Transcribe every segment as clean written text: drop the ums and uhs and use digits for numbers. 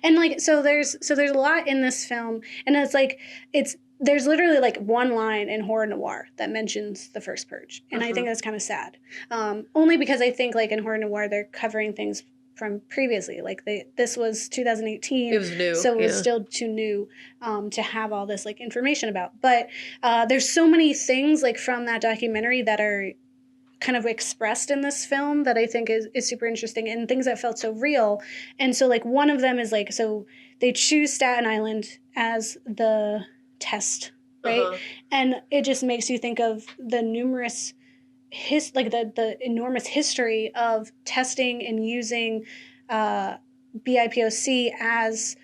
And like, so there's a lot in this film, and it's like, there's literally like one line in horror noir that mentions the First Purge. And I think that's kind of sad. Only because I think like in horror noir, they're covering things from previously. Like this was 2018. It was new. So it was still too new to have all this like information about. But there's so many things like from that documentary that are kind of expressed in this film that I think is super interesting, and things that felt so real. And so like one of them is like, so they choose Staten Island as the test, right? And it just makes you think of the numerous the enormous history of testing and using BIPOC as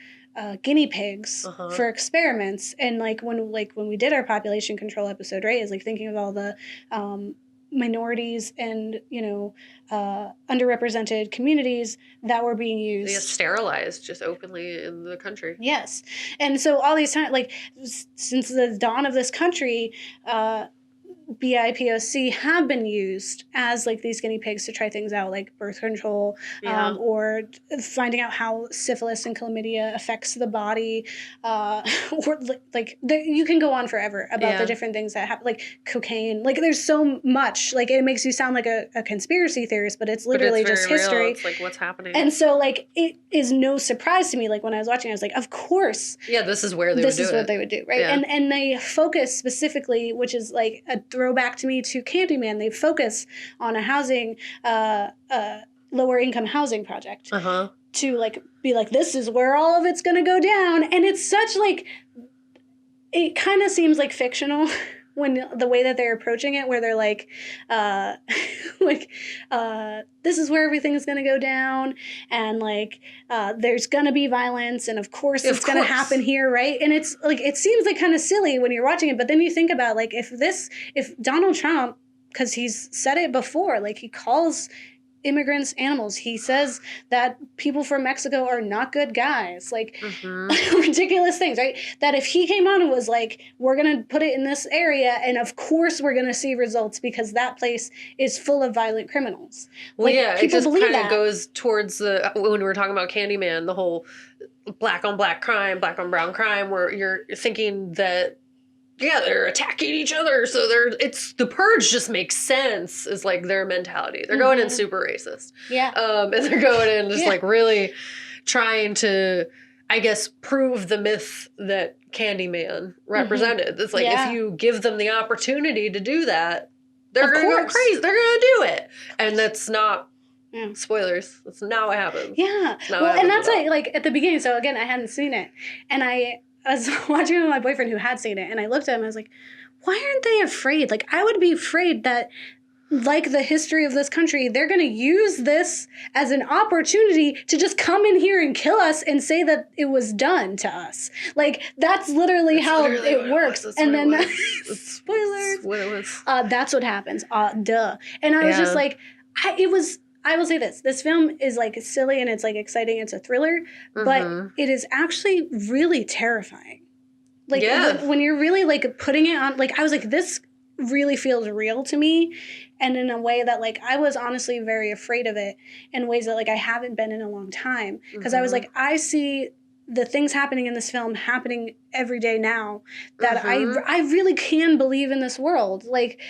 guinea pigs for experiments. And like when we did our population control episode, right, is like thinking of all the minorities and underrepresented communities that were being used. They sterilized just openly in the country. Yes. And so all these times, like since the dawn of this country, BIPOC have been used as like these guinea pigs to try things out, like birth control, or finding out how syphilis and chlamydia affects the body, or like you can go on forever about the different things that happen, like cocaine. Like there's so much. Like it makes you sound like a conspiracy theorist, but it's literally just history. Real. It's like what's happening. And so like it is no surprise to me. Like when I was watching, I was like, of course. Yeah, this is where this is what they would do, right? Yeah. And they focus specifically, which is like a throwback to me to Candyman. They focus on a housing, lower income housing project to like be like, this is where all of it's going to go down. And it's such like, it kind of seems like fictional when the way that they're approaching it, where they're like, this is where everything is going to go down. And like, there's going to be violence. And of course it's going to happen here. Right. And it's like, it seems like kind of silly when you're watching it, but then you think about like, if Donald Trump, because he's said it before, like he calls immigrants animals. He says that people from Mexico are not good guys. Like ridiculous things, right? That if he came on and was like, we're going to put it in this area, and of course we're going to see results because that place is full of violent criminals. Well, like, yeah, people it just believe kind of goes towards when we were talking about Candyman, the whole black on black crime, black on brown crime, where you're thinking that they're attacking each other. So it's the purge just makes sense is like their mentality. They're going in super racist. Yeah. And they're going in just like really trying to, I guess, prove the myth that Candyman represented. It's like if you give them the opportunity to do that, they're going to go crazy. They're going to do it. And that's not spoilers. That's not what happens. Yeah. Well, and that's like at the beginning. So again, I hadn't seen it. And I was watching it with my boyfriend who had seen it, and I looked at him and I was like, why aren't they afraid? Like, I would be afraid that, like the history of this country, they're going to use this as an opportunity to just come in here and kill us and say that it was done to us. Like, that's literally how it works. And then, spoilers. That's what happens. Duh. And I was just like, I will say this film is like silly and it's like exciting. It's a thriller, but it is actually really terrifying. Like when you're really like putting it on, like I was like, this really feels real to me. And in a way that like, I was honestly very afraid of it in ways that like I haven't been in a long time. Cause I was like, I see the things happening in this film happening every day now that I really can believe in this world. Like,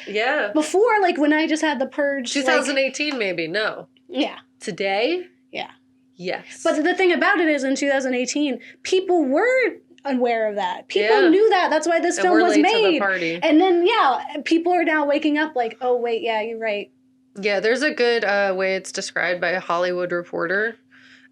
before, like when I just had the purge. 2018, maybe. No. Yeah. Today? Yeah. Yes. But the thing about it is in 2018, people were aware of that. People knew that. That's why this film was made. To the party. And then, people are now waking up like, oh, wait, yeah, you're right. Yeah, there's a good way it's described by a Hollywood Reporter.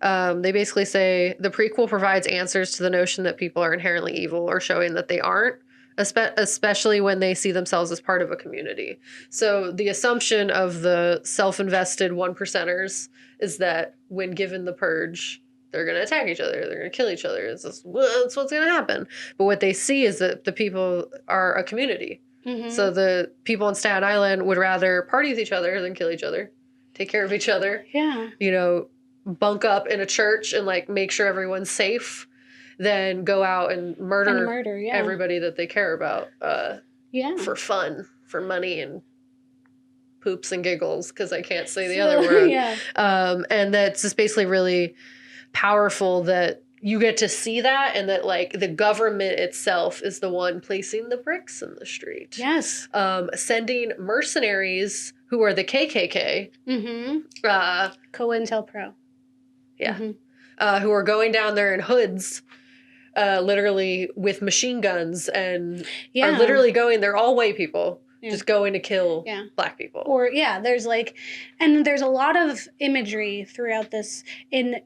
They basically say the prequel provides answers to the notion that people are inherently evil or showing that they aren't, especially when they see themselves as part of a community. So the assumption of the self-invested 1%ers is that when given the purge, they're going to attack each other. They're going to kill each other. That's what's going to happen. But what they see is that the people are a community. So the people in Staten Island would rather party with each other than kill each other, take care of each other. Yeah. You know, bunk up in a church and like make sure everyone's safe, then go out and murder everybody that they care about for fun, for money and poops and giggles, because I can't say the other word. And that's just basically really powerful that you get to see that, and that like the government itself is the one placing the bricks in the street. Yes. Sending mercenaries who are the KKK. COINTELPRO. Yeah. Who are going down there in hoods, literally with machine guns, and are literally going, they're all white people. Just going to kill black people. Or there's like, and there's a lot of imagery throughout this in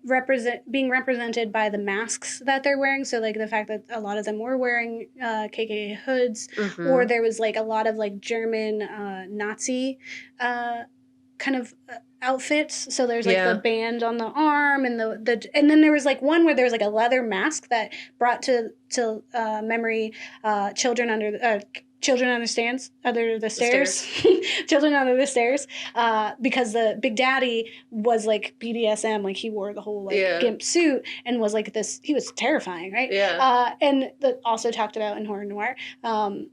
being represented by the masks that they're wearing. So like the fact that a lot of them were wearing KKK hoods, or there was like a lot of like German Nazi kind of outfits. So there's like the band on the arm, and the and then there was like one where there was like a leather mask that brought to memory children under the stairs. Children under the stairs. Because the Big Daddy was like BDSM, like he wore the whole like gimp suit and was like this. He was terrifying, right? Yeah. And that also talked about in horror noir. And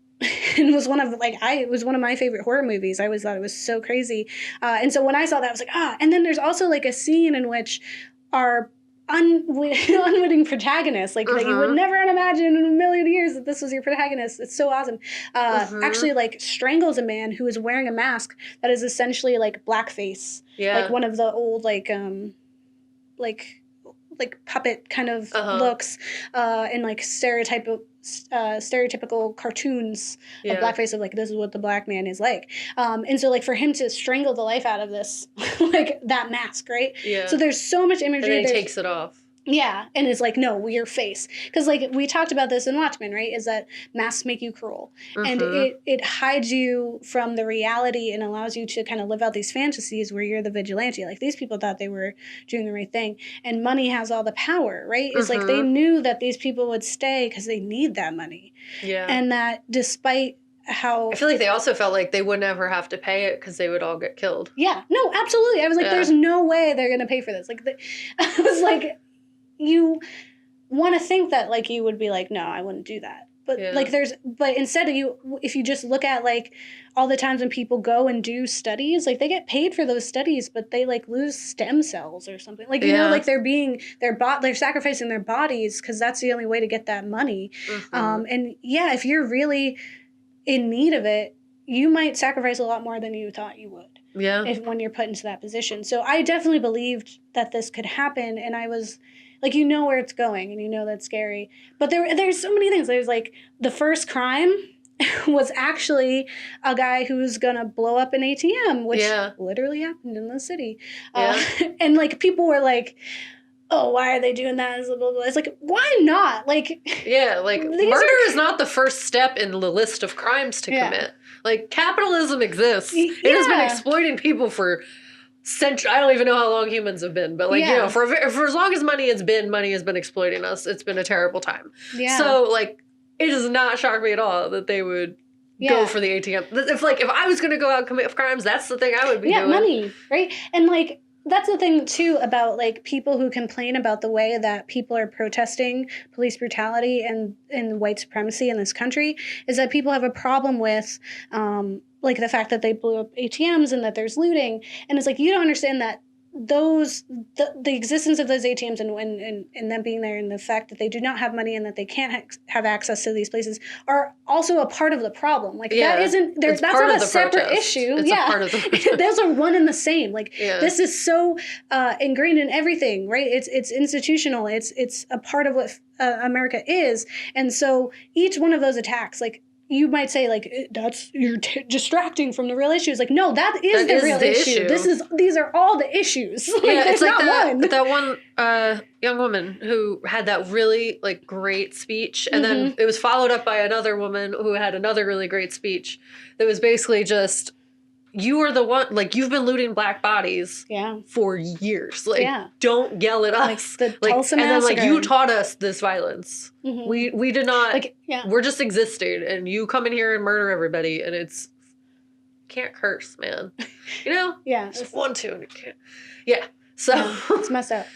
was one of it was one of my favorite horror movies. I always thought it was so crazy. And so when I saw that, I was like, And then there's also like a scene in which our unwitting protagonist, like that you would never imagine in a million years that this was your protagonist. It's so awesome. Actually like strangles a man who is wearing a mask that is essentially like blackface. Yeah. Like one of the old like puppet kind of looks and like stereotypical cartoons of blackface of like, this is what the black man is like. And so like for him to strangle the life out of this, like that mask, right? Yeah. So there's so much imagery. And then he takes it off. Yeah, and it's like, no, your face. Because, like, we talked about this in Watchmen, right, is that masks make you cruel. And it hides you from the reality and allows you to kind of live out these fantasies where you're the vigilante. Like, these people thought they were doing the right thing. And money has all the power, right? It's like they knew that these people would stay because they need that money. Yeah. And that despite how... I feel like they also felt like they would never have to pay it because they would all get killed. Yeah, no, absolutely. I was like, there's no way they're going to pay for this. Like, I was like... You want to think that like you would be like, no, I wouldn't do that. But but instead if you just look at like all the times when people go and do studies, like they get paid for those studies, but they like lose stem cells or something. Like, you know, like they're sacrificing their bodies because that's the only way to get that money. And if you're really in need of it, you might sacrifice a lot more than you thought you would. Yeah. When you're put into that position. So I definitely believed that this could happen, and I was like, you know where it's going, and you know that's scary. But there's so many things. There's like the first crime was actually a guy who was gonna blow up an ATM, which literally happened in the city. And like people were like, oh, why are they doing that? It's like, why not? Like, like murder is not the first step in the list of crimes to commit. Like, capitalism exists. It has been exploiting people for centuries. I don't even know how long humans have been, but like, you know, for as long as money has been exploiting us. It's been a terrible time. Yeah. So like, it does not shock me at all that they would go for the ATM. If I was going to go out and commit crimes, that's the thing I would be doing. Money, right? And like, that's the thing, too, about, like, people who complain about the way that people are protesting police brutality and white supremacy in this country, is that people have a problem with, like, the fact that they blew up ATMs and that there's looting. And it's like, you don't understand that the existence of those ATMs and them being there, and the fact that they do not have money and that they can't have access to these places are also a part of the problem. Like that isn't there. That's not a separate issue. It's a part of the those are one and the same. Like this is so ingrained in everything, right? It's institutional. It's a part of what America is, and so each one of those attacks, like. You might say, like, you're distracting from the real issues. Like, no, that is the real issue. These are all the issues. Like, it's like not that one young woman who had that really, like, great speech. And then it was followed up by another woman who had another really great speech that was basically just, you are the one, like, you've been looting black bodies for years. Like, don't yell at us. Like, the Tulsa massacre. And then, like, you taught us this violence. We did not, like, we're just existing, and you come in here and murder everybody, and it's, can't curse, man. You know? It's 1, 2, and you can't. So. It's messed up.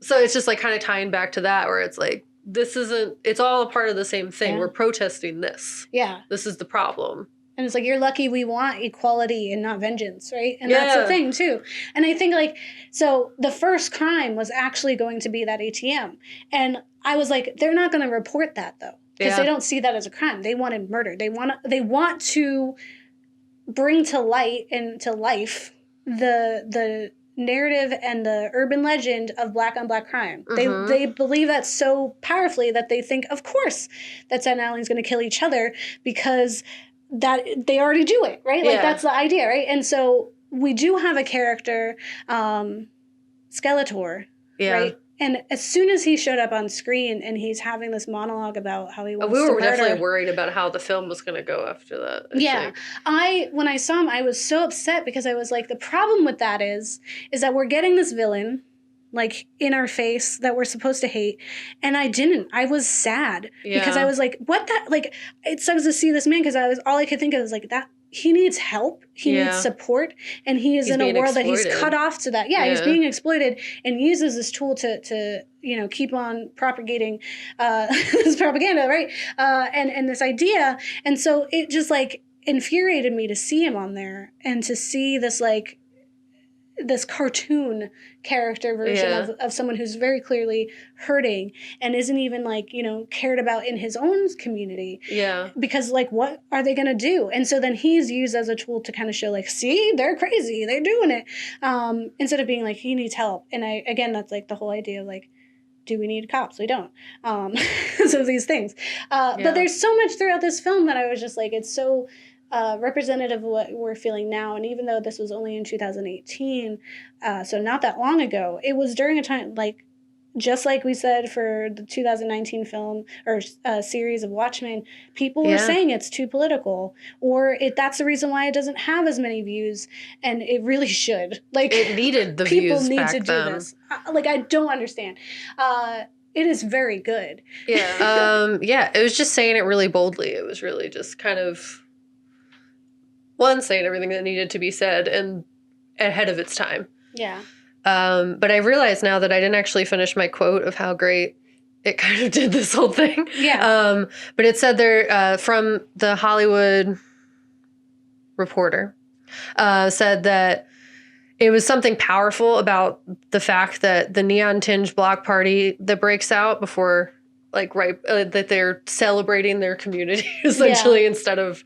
So it's just, like, kind of tying back to that, where it's like, this isn't, it's all a part of the same thing. We're protesting this. This is the problem. And it's like, you're lucky we want equality and not vengeance, right? And that's the thing, too. And I think, like, so the first crime was actually going to be that ATM. And I was like, they're not going to report that, though. Because they don't see that as a crime. They wanted murder. They want to bring to light and to life the narrative and the urban legend of black on black crime. They believe that so powerfully that they think, of course, that Staten Island's going to kill each other because that they already do it, right? Like that's the idea, right? And so we do have a character, Skeletor, right? And as soon as he showed up on screen and he's having this monologue about how he wants to murder. We were definitely worried about how the film was going to go after that. When I saw him, I was so upset because I was like, the problem with that is that we're getting this villain like in our face that we're supposed to hate. And I didn't. I was sad because I was like, what that, like, it sucks to see this man because all I could think of was like that. He needs help. He needs support. And he's in a world that he's cut off to that. He's being exploited and uses this tool to keep on propagating this propaganda, right? And this idea. And so it just like infuriated me to see him on there and to see this like this cartoon character version of someone who's very clearly hurting and isn't even like, cared about in his own community. Because like, what are they going to do? And so then he's used as a tool to kind of show like, see, they're crazy. They're doing it. Instead of being like, he needs help. And again, that's like the whole idea of like, do we need cops? We don't. So these things. But there's so much throughout this film that I was just like, it's so representative of what we're feeling now. And even though this was only in 2018, so not that long ago, it was during a time like, just like we said for the 2019 film or series of Watchmen, people were saying it's too political, or that's the reason why it doesn't have as many views, and it really should. Like, it needed the people views need back to do then. this. Like, I don't understand. It is very good. It was just saying it really boldly. It was really just kind of saying everything that needed to be said and ahead of its time. But I realize now that I didn't actually finish my quote of how great it kind of did this whole thing. But it said there from the Hollywood Reporter said that it was something powerful about the fact that the neon tinged block party that breaks out before, like, that they're celebrating their community essentially instead of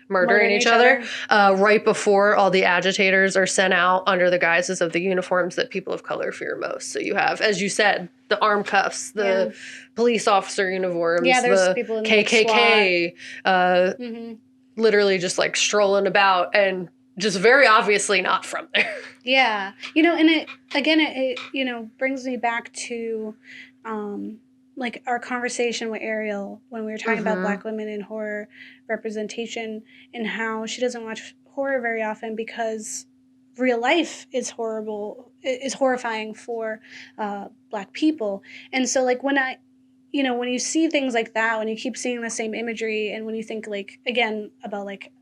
murdering each other. Right before all the agitators are sent out under the guises of the uniforms that people of color fear most. So you have, as you said, the arm cuffs, the police officer uniforms, there's the people in KKK, literally just like strolling about and just very obviously not from there. And it brings me back to like our conversation with Ariel when we were talking about Black women in horror representation and how she doesn't watch horror very often because real life is horrifying for Black people. And so like when you see things like that, when you keep seeing the same imagery and when you think like, again, about like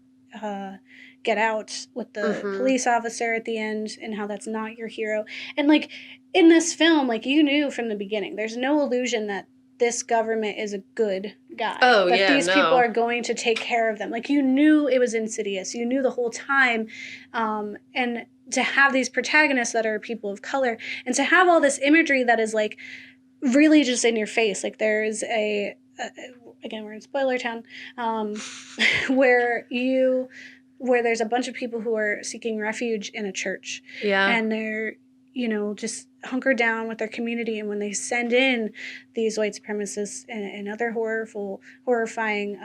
Get Out with the police officer at the end and how that's not your hero. And like in this film, like you knew from the beginning, there's no illusion that this government is a good guy. These people are going to take care of them. Like you knew it was insidious. You knew the whole time. And to have these protagonists that are people of color and to have all this imagery that is like really just in your face. Like there's again, we're in spoiler town, where there's a bunch of people who are seeking refuge in a church. And they're, just hunkered down with their community. And when they send in these white supremacists and other horrifying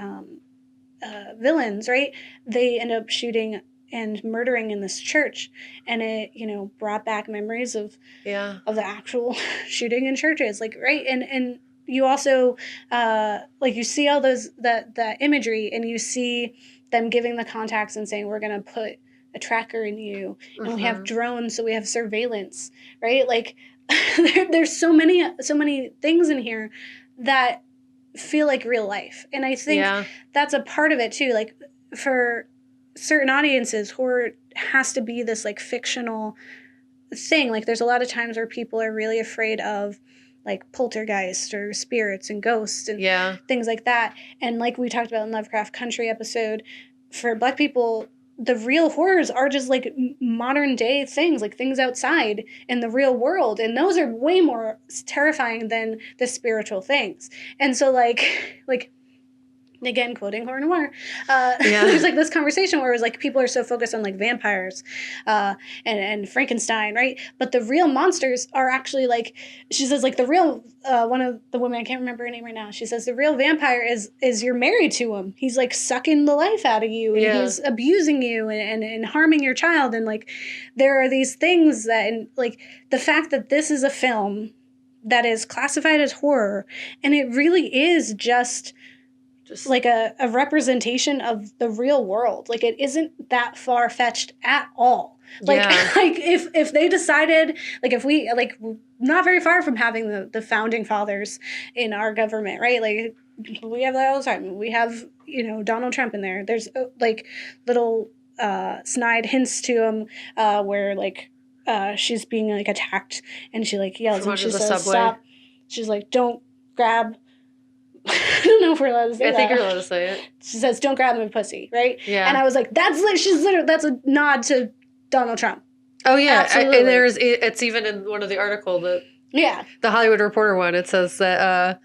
villains, right, they end up shooting and murdering in this church. And it, brought back memories of the actual shooting in churches. Like, right. And you also, like you see all that imagery and you see them giving the contacts and saying, we're going to put a tracker in you and we have drones. So we have surveillance, right? Like there's so many things in here that feel like real life. And I think that's a part of it too. Like for certain audiences, horror has to be this like fictional thing. Like there's a lot of times where people are really afraid of like poltergeist or spirits and ghosts and things like that. And like we talked about in Lovecraft Country episode, for Black people, the real horrors are just like modern day things, like things outside in the real world, and those are way more terrifying than the spiritual things. And so like again, quoting horror noir, there's like this conversation where it was like people are so focused on like vampires and Frankenstein, right? But the real monsters are actually like, she says like the real one of the women, I can't remember her name right now, she says the real vampire is you're married to him. He's like sucking the life out of you, and he's abusing you and harming your child. And like there are these things that, and like the fact that this is a film that is classified as horror, and it really is just like a representation of the real world. Like it isn't that far-fetched at all. Like like if they decided, like if we, like, not very far from having the founding fathers in our government, right? Like we have that all the time. We have, you know, Donald Trump in there. There's like little snide hints to him where like she's being like attacked, and she like yells and she says stop. She's like, don't grab. I don't know if we're allowed to say that. I think you're allowed to say it. She says, don't grab my pussy, right? Yeah. And I was like, that's like, she's literally, that's a nod to Donald Trump. Oh, yeah. Absolutely. And it's even in one of the article, the Hollywood Reporter one, it says that